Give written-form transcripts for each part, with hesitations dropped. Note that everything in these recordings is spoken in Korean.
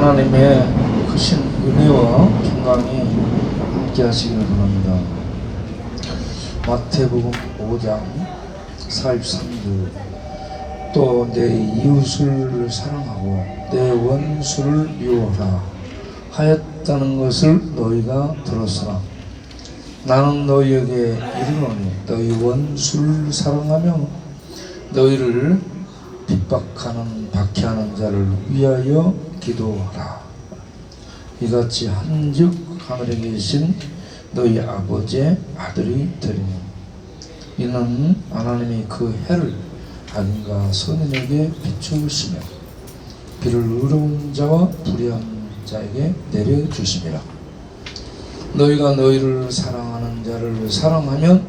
하나님의 크신 은혜와 평강이 함께 하시기를 바랍니다. 마태복음 5장 43절 또 내 이웃을 사랑하고 내 원수를 미워하라 하였다는 것을 너희가 들었으나 나는 너희에게 이르노니 너희 원수를 사랑하며 너희를 핍박하는 박해하는 자를 위하여 기도하라. 이같이 한즉 하늘에 계신 너희 아버지의 아들이 되리니 이는 하나님이 그 해를 악인과 선인에게 비추시며 비를 의로운 자와 불의한 자에게 내려주심이라. 너희가 너희를 사랑하는 자를 사랑하면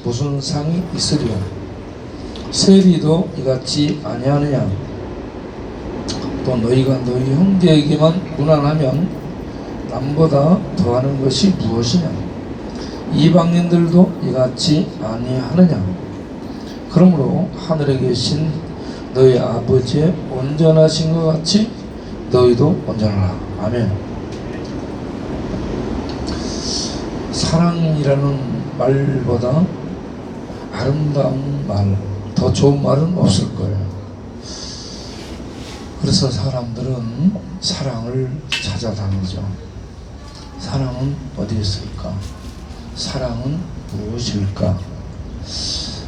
무슨 상이 있으리요? 세리도 이같이 아니하느냐? 또 너희가 너희 형제에게만 무난하면 남보다 더하는 것이 무엇이냐? 이방인들도 이같이 아니하느냐? 그러므로 하늘에 계신 너희 아버지의 온전하신 것 같이 너희도 온전하라. 아멘. 사랑이라는 말보다 아름다운 말, 더 좋은 말은 없을 거예요. 그래서 사람들은 사랑을 찾아다니죠. 사랑은 어디 있을까? 사랑은 무엇일까?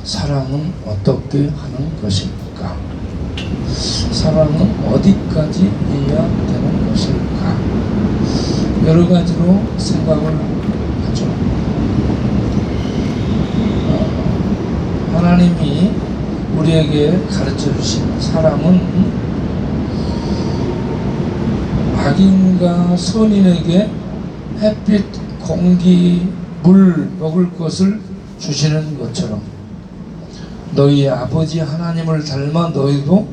사랑은 어떻게 하는 것일까? 사랑은 어디까지 해야 되는 것일까? 여러 가지로 생각을 하죠. 하나님이 우리에게 가르쳐 주신 사랑은 악인과 선인에게 햇빛, 공기, 물, 먹을 것을 주시는 것처럼 너희 아버지 하나님을 닮아 너희도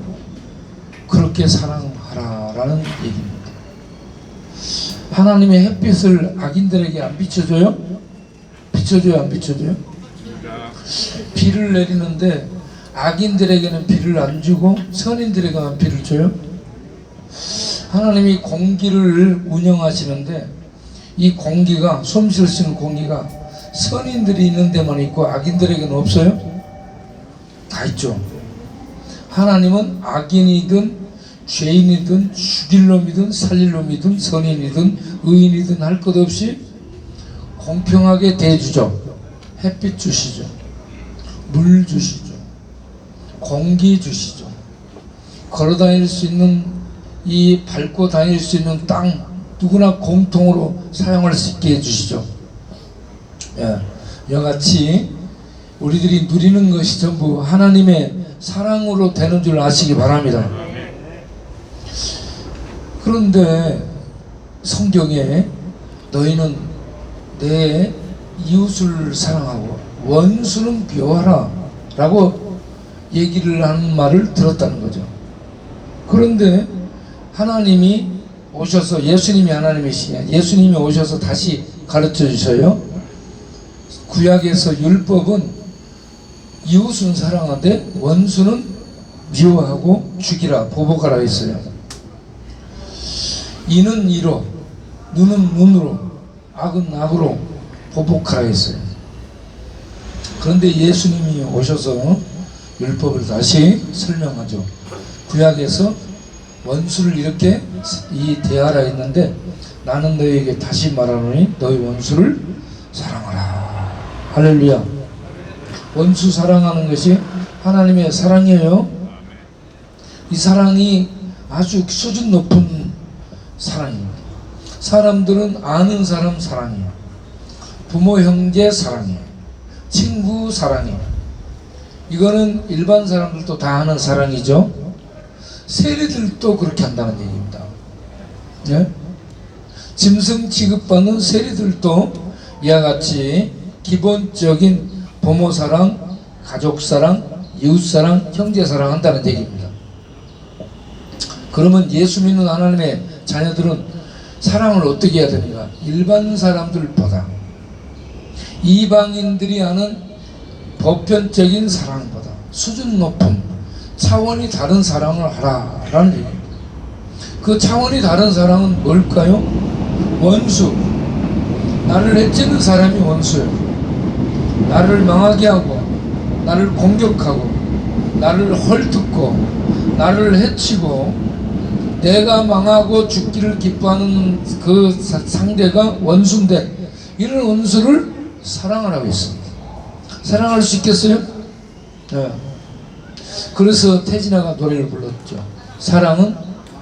그렇게 사랑하라라는 얘기입니다. 하나님의 햇빛을 악인들에게 안 비춰줘요? 비춰줘요, 안 비춰줘요? 비를 내리는데 악인들에게는 비를 안 주고 선인들에게만 비를 줘요? 하나님이 공기를 운영하시는데 이 공기가, 숨 쉴 수 있는 공기가 선인들이 있는 데만 있고 악인들에게는 없어요? 다 있죠. 하나님은 악인이든 죄인이든 죽일 놈이든 살릴 놈이든 선인이든 의인이든 할 것 없이 공평하게 대해주죠. 햇빛 주시죠. 물 주시죠. 공기 주시죠. 걸어다닐 수 있는 이 밟고 다닐 수 있는 땅 누구나 공통으로 사용할 수 있게 해주시죠. 예, 이같이 우리들이 누리는 것이 전부 하나님의 사랑으로 되는 줄 아시기 바랍니다. 그런데 성경에 너희는 내 이웃을 사랑하고 원수는 미워하라 라고 얘기를 하는 말을 들었다는 거죠. 그런데 하나님이 오셔서, 예수님이 하나님이시냐, 예수님이 오셔서 다시 가르쳐 주셔요. 구약에서 율법은 이웃은 사랑하되 원수는 미워하고 죽이라, 보복하라 했어요. 이는 이로, 눈은 눈으로, 악은 악으로 보복하라 했어요. 그런데 예수님이 오셔서 율법을 다시 설명하죠. 구약에서 원수를 이렇게 대하라 했는데 나는 너희에게 다시 말하노니 너희 원수를 사랑하라. 할렐루야. 원수 사랑하는 것이 하나님의 사랑이에요. 이 사랑이 아주 수준 높은 사랑입니다. 사람들은 아는 사람 사랑이에요. 부모 형제 사랑이에요. 친구 사랑이에요. 이거는 일반 사람들도 다 하는 사랑이죠. 세리들도 그렇게 한다는 얘기입니다. 네? 짐승 취급받는 세리들도 이와 같이 기본적인 부모 사랑, 가족 사랑, 이웃 사랑, 형제 사랑 한다는 얘기입니다. 그러면 예수 믿는 하나님의 자녀들은 사랑을 어떻게 해야 됩니까? 일반 사람들보다 이방인들이 하는 보편적인 사랑보다 수준 높은 차원이 다른 사랑을 하라라는 얘기입니다. 그 차원이 다른 사랑은 뭘까요? 원수. 나를 해치는 사람이 원수예요. 나를 망하게 하고, 나를 공격하고, 나를 헐뜯고, 나를 해치고, 내가 망하고 죽기를 기뻐하는 그 상대가 원수인데, 이런 원수를 사랑하라고 했습니다. 사랑할 수 있겠어요? 네. 그래서 태진아가 노래를 불렀죠. 사랑은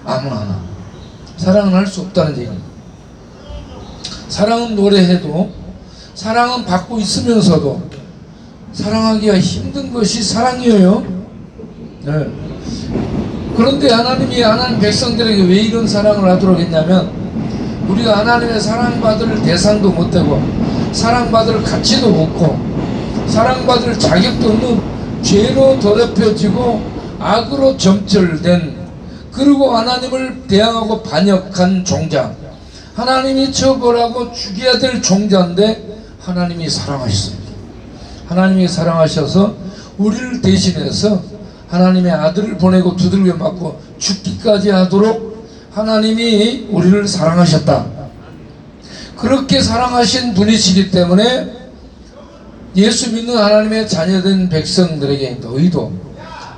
아무나 하나. 사랑은 할 수 없다는 얘기입니다. 사랑은 노래해도, 사랑은 받고 있으면서도 사랑하기가 힘든 것이 사랑이에요. 네. 그런데 하나님이 하나님 백성들에게 왜 이런 사랑을 하도록 했냐면, 우리가 하나님의 사랑받을 대상도 못 되고, 사랑받을 가치도 없고, 사랑받을 자격도 없는 죄로 더럽혀지고 악으로 점철된, 그리고 하나님을 대항하고 반역한 종자, 하나님이 처벌하고 죽여야 될 종자인데 하나님이 사랑하셨습니다. 하나님이 사랑하셔서 우리를 대신해서 하나님의 아들을 보내고 두들겨 맞고 죽기까지 하도록 하나님이 우리를 사랑하셨다. 그렇게 사랑하신 분이시기 때문에 예수 믿는 하나님의 자녀된 백성들에게 너희도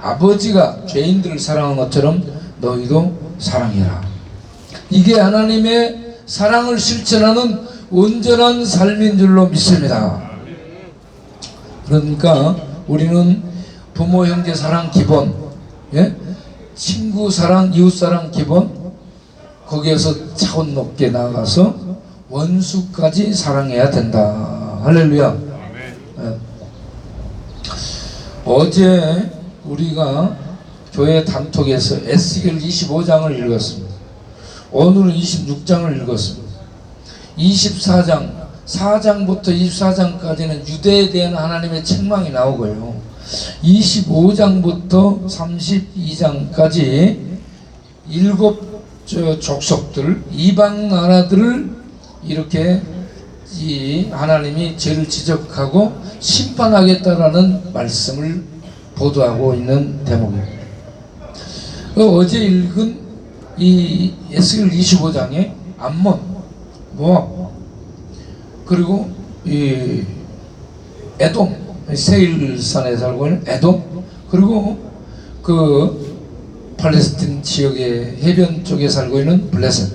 아버지가 죄인들을 사랑한 것처럼 너희도 사랑해라. 이게 하나님의 사랑을 실천하는 온전한 삶인 줄로 믿습니다. 그러니까 우리는 부모 형제 사랑 기본, 예? 친구 사랑 이웃 사랑 기본, 거기에서 차원 높게 나아가서 원수까지 사랑해야 된다. 할렐루야. 예. 어제 우리가 교회 단톡에서 에스겔 25장을 읽었습니다. 오늘은 26장을 읽었습니다. 24장, 4장부터 24장까지는 유대에 대한 하나님의 책망이 나오고요. 25장부터 32장까지 7 족속들, 이방 나라들을 이렇게 하나님이 죄를 지적하고 심판하겠다라는 말씀을 보도하고 있는 대목입니다. 어제 읽은 이 에스겔 25장에 암몬, 모압, 그리고 이 에돔, 세일산에 살고 있는 에돔, 그리고 그 팔레스틴 지역의 해변 쪽에 살고 있는 블레셋,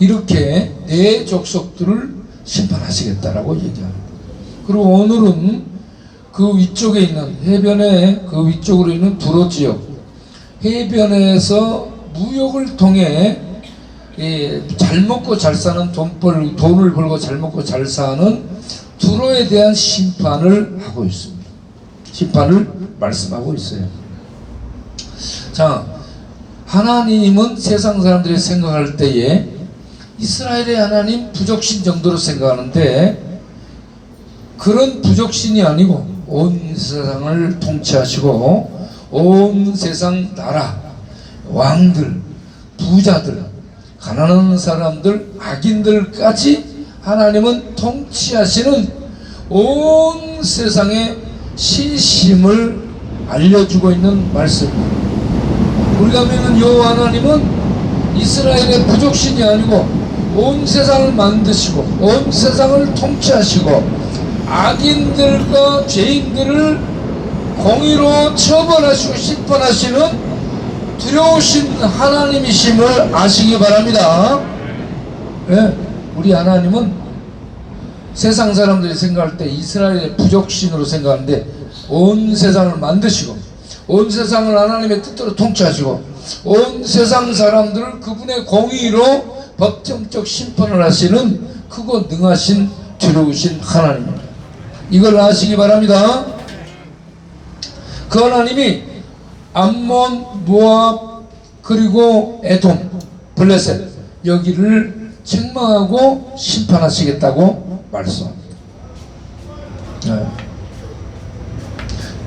이렇게 4 족속들을 심판하시겠다라고 얘기합니다. 그리고 오늘은 그 위쪽에 있는, 해변의 그 위쪽으로 있는 두로 지역, 해변에서 무역을 통해 잘 먹고 잘 사는, 돈을 벌고 잘 먹고 잘 사는 두로에 대한 심판을 하고 있습니다. 심판을 말씀하고 있어요. 자, 하나님은 세상 사람들이 생각할 때에 이스라엘의 하나님 부족신 정도로 생각하는데, 그런 부족신이 아니고 온 세상을 통치하시고 온 세상 나라, 왕들, 부자들, 가난한 사람들, 악인들까지 하나님은 통치하시는 온 세상의 신심을 알려주고 있는 말씀입니다. 우리가 믿는 여호와 하나님은 이스라엘의 부족신이 아니고 온 세상을 만드시고 온 세상을 통치하시고 악인들과 죄인들을 공의로 처벌하시고 심판하시는 두려우신 하나님이심을 아시기 바랍니다. 네, 우리 하나님은 세상 사람들이 생각할 때 이스라엘의 부족신으로 생각하는데, 온 세상을 만드시고 온 세상을 하나님의 뜻대로 통치하시고 온 세상 사람들을 그분의 공의로 법정적 심판을 하시는 크고 능하신 두려우신 하나님입니다. 이걸 아시기 바랍니다. 그 하나님이 암몬, 모압, 그리고 에돔, 블레셋, 여기를 책망하고 심판하시겠다고 말씀합니다. 네.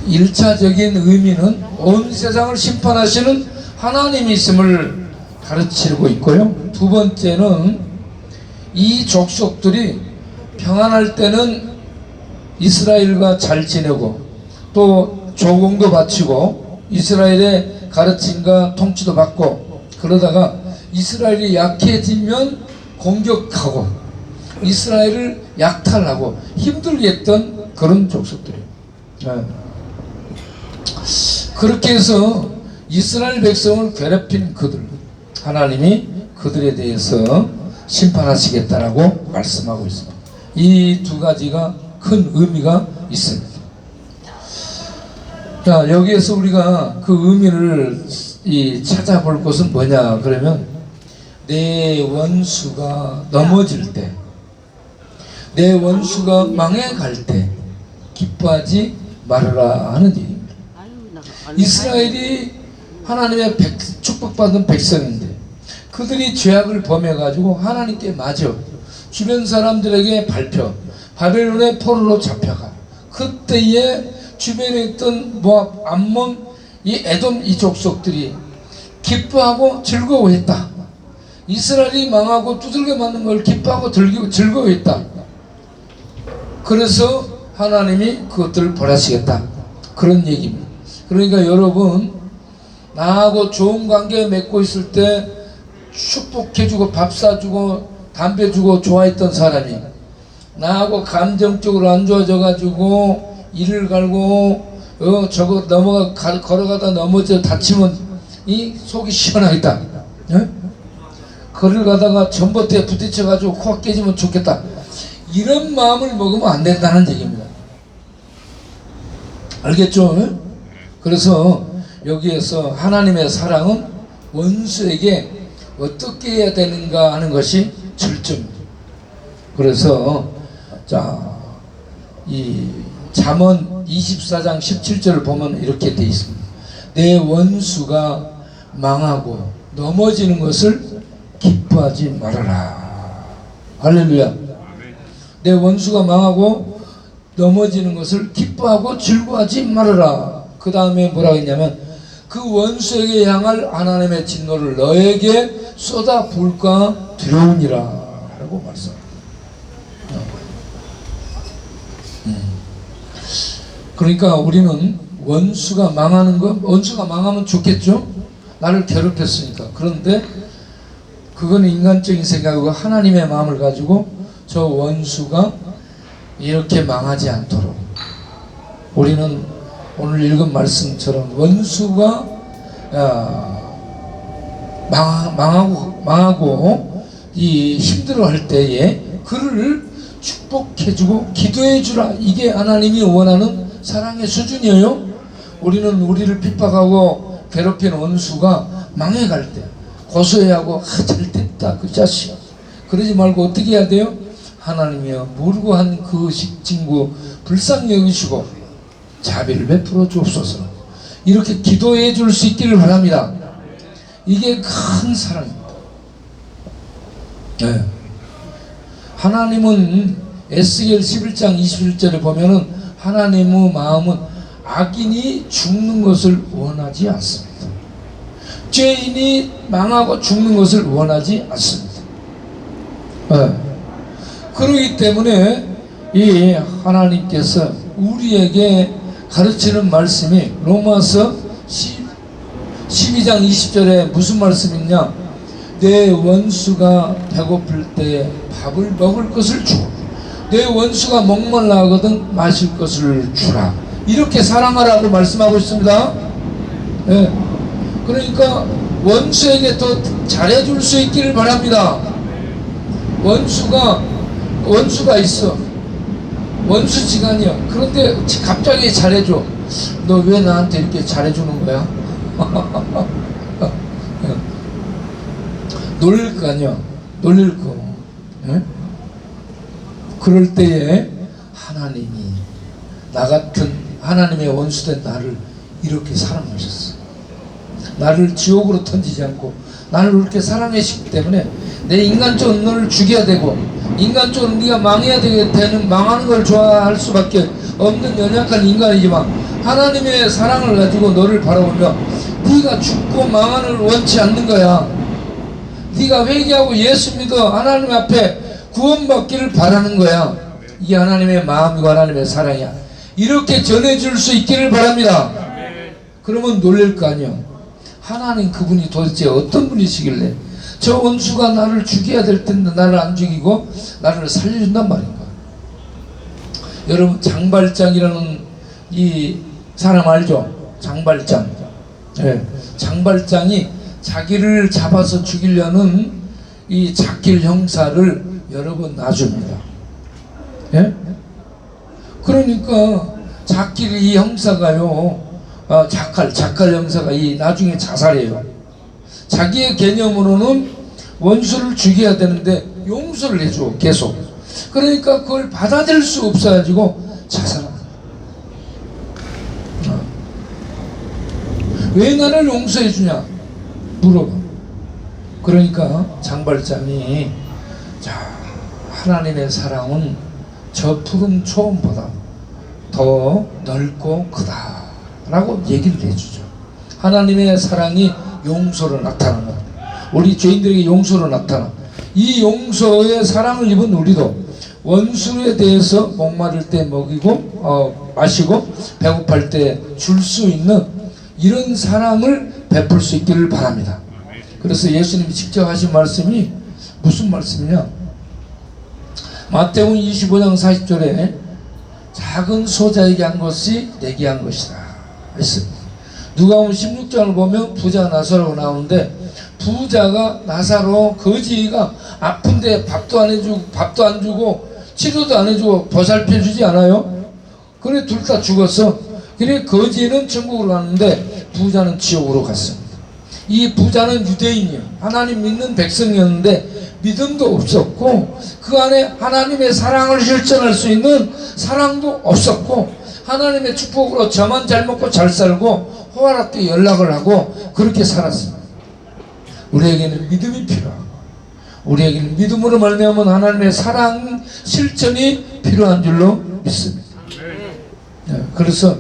1차적인 의미는 온 세상을 심판하시는 하나님이 있음을 가르치고 있고요. 두 번째는 이 족속들이 평안할 때는 이스라엘과 잘 지내고 또 조공도 바치고 이스라엘의 가르침과 통치도 받고, 그러다가 이스라엘이 약해지면 공격하고 이스라엘을 약탈하고 힘들게 했던 그런 족속들이에요. 그렇게 해서 이스라엘 백성을 괴롭힌 그들, 하나님이 그들에 대해서 심판하시겠다라고 말씀하고 있습니다. 이 두 가지가 큰 의미가 있습니다. 자, 여기에서 우리가 그 의미를 찾아볼 것은 뭐냐 그러면, 내 원수가 넘어질 때, 내 원수가 망해갈 때 기뻐하지 말아라 하는 얘기입니다. 이스라엘이 하나님의 축복받은 백성인데 그들이 죄악을 범해가지고 하나님께 맞아 주변 사람들에게 발표, 바벨론의 포로로 잡혀가. 그때에 주변에 있던 모압, 암몬, 이 에돔 이 족속들이 기뻐하고 즐거워했다. 이스라엘이 망하고 두들겨 맞는 걸 기뻐하고 즐거워했다. 그래서 하나님이 그것들을 벌하시겠다, 그런 얘기입니다. 그러니까 여러분, 나하고 좋은 관계 맺고 있을 때 축복해주고 밥 사주고 담배 주고 좋아했던 사람이 나하고 감정적으로 안 좋아져가지고 이를 갈고 저거 걸어가다 넘어져 다치면 이 속이 시원하겠다. 예? 거리를 가다가 전봇대에 부딪혀가지고 코가 깨지면 좋겠다. 이런 마음을 먹으면 안 된다는 얘기입니다. 알겠죠? 예? 그래서 여기에서 하나님의 사랑은 원수에게 어떻게 해야 되는가 하는 것이 절정입니다. 그래서 이 잠언 24장 17절을 보면 이렇게 되어 있습니다. 내 원수가 망하고 넘어지는 것을 기뻐하지 말아라. 할렐루야. 내 원수가 망하고 넘어지는 것을 기뻐하고 즐거워하지 말아라. 그 다음에 뭐라고 했냐면, 그 원수에게 향할 하나님의 진노를 너에게 쏟아 부을까 두려우니라 라고 말씀합니다. 그러니까 우리는 원수가 망하는 거, 원수가 망하면 좋겠죠? 나를 괴롭혔으니까. 그런데 그건 인간적인 생각이고 하나님의 마음을 가지고 저 원수가 이렇게 망하지 않도록, 우리는 오늘 읽은 말씀처럼 원수가 망하고 이 힘들어할 때에 그를 축복해주고 기도해주라. 이게 하나님이 원하는 사랑의 수준이에요. 우리는 우리를 핍박하고 괴롭힌 원수가 망해갈 때 고소해하고 잘됐다 그 자식, 그러지 말고 어떻게 해야 돼요? 하나님이여, 모르고 한 그 친구 불쌍히 여기시고 자비를 베풀어 주옵소서. 이렇게 기도해 줄 수 있기를 바랍니다. 이게 큰 사랑입니다. 네. 하나님은 에스겔 11장 21절에 보면은 하나님의 마음은 악인이 죽는 것을 원하지 않습니다. 죄인이 망하고 죽는 것을 원하지 않습니다. 네. 그렇기 때문에 이 하나님께서 우리에게 가르치는 말씀이 로마서 12장 20절에 무슨 말씀이냐, 내 원수가 배고플 때 밥을 먹을 것을 주고 내 원수가 목말라 하거든 마실 것을 주라. 이렇게 사랑하라고 말씀하고 있습니다. 네. 그러니까 원수에게 더 잘해줄 수 있기를 바랍니다. 원수가 있어. 원수지간이야. 그런데 갑자기 잘해줘. 너 왜 나한테 이렇게 잘해주는 거야? 놀릴 거 아니야. 놀릴 거. 예? 그럴 때에 하나님이 나 같은 하나님의 원수된 나를 이렇게 사랑하셨어. 나를 지옥으로 던지지 않고 나를 그렇게 사랑하시기 때문에 내 인간적으로 너를 죽여야 되고 인간적으로 네가 망해야 되는, 망하는 걸 좋아할 수밖에 없는 연약한 인간이지만 하나님의 사랑을 가지고 너를 바라보며 네가 죽고 망하는 걸 원치 않는 거야. 네가 회개하고 예수 믿어 하나님 앞에 구원받기를 바라는 거야. 이게 하나님의 마음이고 하나님의 사랑이야. 이렇게 전해줄 수 있기를 바랍니다. 그러면 놀랄 거 아니야. 하나님 그분이 도대체 어떤 분이시길래 저 원수가 나를 죽여야 될 텐데 나를 안 죽이고 나를 살려준단 말인가. 여러분, 장발장이라는 이 사람 알죠? 장발장. 예, 장발장이 자기를 잡아서 죽이려는 이 작길 형사를 여러 번 놔줍니다. 예? 그러니까 작길 이 형사가요, 작갈 형사가 이 나중에 자살해요. 자기의 개념으로는 원수를 죽여야 되는데 용서를 해줘, 계속. 그러니까 그걸 받아들일 수 없어가지고 자살합니다. 왜 나를 용서해 주냐 물어봐. 그러니까 장발장이, 자, 하나님의 사랑은 저 푸른 초원보다 더 넓고 크다 라고 얘기를 해주죠. 하나님의 사랑이 용서로 나타나는 것, 우리 죄인들에게 용서로 나타나. 이 용서의 사랑을 입은 우리도 원수에 대해서 목마를 때 먹이고 마시고 배고플 때 줄 수 있는 이런 사랑을 베풀 수 있기를 바랍니다. 그래서 예수님이 직접 하신 말씀이 무슨 말씀이냐, 마태복음 25장 40절에 작은 소자에게 한 것이 내게 한 것이다 했습니다. 누가복음 16장을 보면 부자 나사로가 나오는데, 부자가 나사로 거지가 아픈데 밥도 안 주고 치료도 안 해주고 보살펴 주지 않아요. 그래 둘 다 죽었어. 그래 거지는 천국으로 갔는데 부자는 지옥으로 갔습니다. 이 부자는 유대인이요, 하나님 믿는 백성이었는데 믿음도 없었고 그 안에 하나님의 사랑을 실천할 수 있는 사랑도 없었고, 하나님의 축복으로 저만 잘 먹고 잘 살고 호화롭게 연락을 하고 그렇게 살았습니다. 우리에게는 믿음이 필요하고, 우리에게는 믿음으로 말미암은 하나님의 사랑 실천이 필요한 줄로 믿습니다. 그래서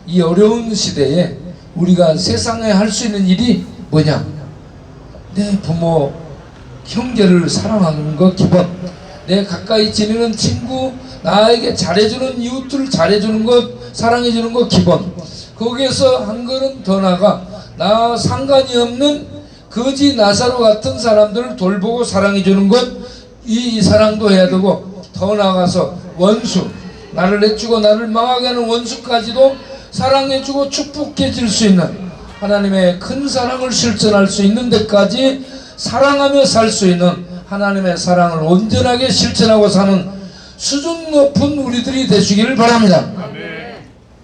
이 어려운 시대에 우리가 세상에 할 수 있는 일이 뭐냐, 내 부모 형제를 사랑하는 것 기본, 내 가까이 지내는 친구, 나에게 잘해주는 이웃들을 잘해주는 것, 사랑해주는 것 기본. 거기에서 한 걸음 더 나가 나 상관이 없는 거지 나사로 같은 사람들을 돌보고 사랑해주는 것, 이 사랑도 해야 되고, 더 나아가서 원수, 나를 내주고 나를 망하게 하는 원수까지도 사랑해주고 축복해 줄 수 있는 하나님의 큰 사랑을 실천할 수 있는 데까지 사랑하며 살 수 있는 하나님의 사랑을 온전하게 실천하고 사는 수준 높은 우리들이 되시기를 바랍니다.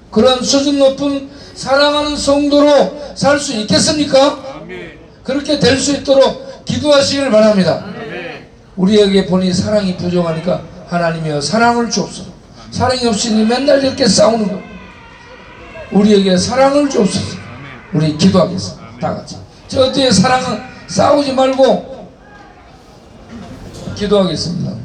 그런 수준 높은 사랑하는 성도로 살 수 있겠습니까? 그렇게 될 수 있도록 기도하시기를 바랍니다. 우리에게 보니 사랑이 부족하니까 하나님이여 사랑을 주옵소서. 사랑이 없으니 맨날 이렇게 싸우는 거, 우리에게 사랑을 주옵소서. 우리 기도하겠습니다. 다 같이 저 뒤에 사랑은 싸우지 말고 기도하겠습니다.